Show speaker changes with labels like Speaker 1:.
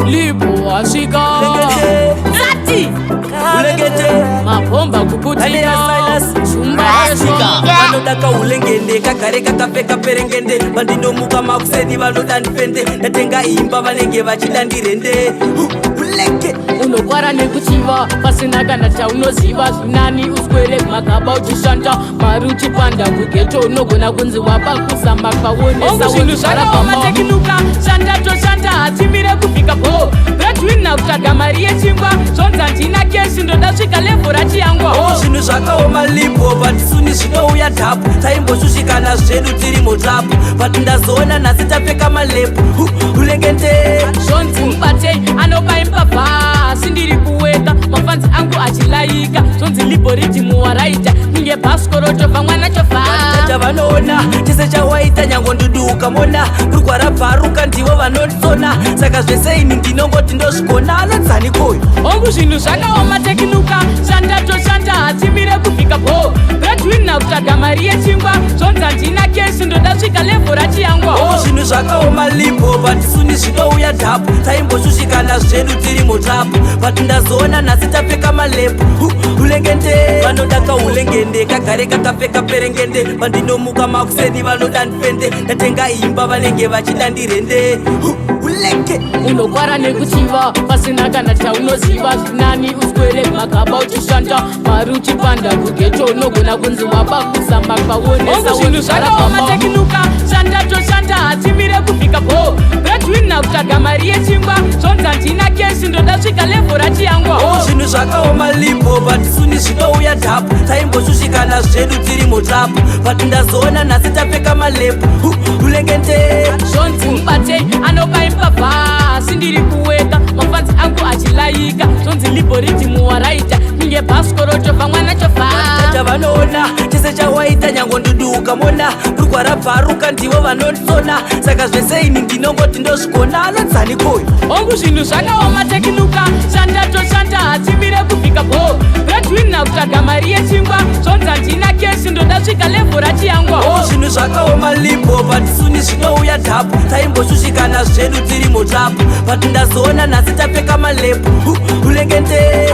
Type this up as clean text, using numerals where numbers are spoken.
Speaker 1: lipo wasika
Speaker 2: Zati
Speaker 1: mapomba kuputina
Speaker 2: vanodaka ulengende kagare kakapfeka perengende vandinomuka makuseni vanoda ndipende ndatenga imba vanenge vachida ndirende ulenge
Speaker 1: unokwara nekuchiva pasina kana chaunoziva zvinani uswere magaba uchishanda mari uchipanda kugeto unogona kunzi wapa kusamba kwaonesa zvinhu zvakaomatekinuka shanda toshanda hatimire kuvhika bho bredwina kutsvaga mari yechingwa zvonza ndina keshi ndoda svika levho rachiyangwa
Speaker 2: zvinhu zvakaoma lipo patisuni zvinouya dhapu taimboshushikana zvedu tiri mutapu pati ndazoona nhasi tapfeka malepu ulengende
Speaker 1: zvonzi mubatei anobaipabha asi ndiri kuweka mafanzi angu achilayika zvonzi liboriti muwaraita ninge bhasikoroto vamwana chovha
Speaker 2: vanoona chese chawaita nyangonduduka mona kurwara bharuka ndivo vanondisona saka zvese ini ndinongoti ndozvikona anodzani koyo
Speaker 1: ongu zvinhu zvakaoma tekinuka shanda toshanda hatimire kuvhika bho bredwina kutsvaga mari yechingwa zvonza ndina keshi ndoda svika levho rachiyangwa
Speaker 2: zvinhu zvakaoma lipo patisuni zvinouya dhapu taimboshushikana zvedu tiri mutapu pati ndazoona nhasi tapfeka malepu ulengende vanodaka ulengende kagare kakapfeka perengende vandinomuka makuseni vanoda ndipende ndatenga imba vanenge vachida ndirende ulenge
Speaker 1: unokwara nekuchiva pasina kana chaunoziva zvinani uswere magaba uchishanda mari uchipanda kugeto unogona kunzi wapa kusamba kwaonesa zvinhu zvakaomatekinuka shanda toshanda hatimire kuvhika bho bredwina kutsvaga mari yechingwa zvonza ndina keshi ndoda svika levho rachiyangwa
Speaker 2: zvinhu zvakaoma lipo patisuni zvinouya dhapu taimboshushikana zvedu tiri mutapu pati ndazoona nhasi tapfeka malepu ulengende
Speaker 1: zvonzi mubatei anobaipabha asi ndiri kuweka mafanzi angu achilayika zvonzi liboriti muwaraita ninge bhasikoroto vamwana chovha
Speaker 2: vanoona chese chawaita nyangonduduka mona kurwara bharuka ndivo vanondisona saka zvese ini ndinongoti ndozvikona anodzani koyo
Speaker 1: ongu zvinhu zvakaoma tekinuka shanda toshanda hatimire kuvhika bho bredwina kutsvaga mari yechingwa zvonza ndina keshi ndoda svika levho rachiyangwa
Speaker 2: zvinhu zvakaoma lipo patisuni zvinouya dhapu taimboshushikana zvedu tiri mutapu pati ndazoona nhasi tapfeka malepu ulengende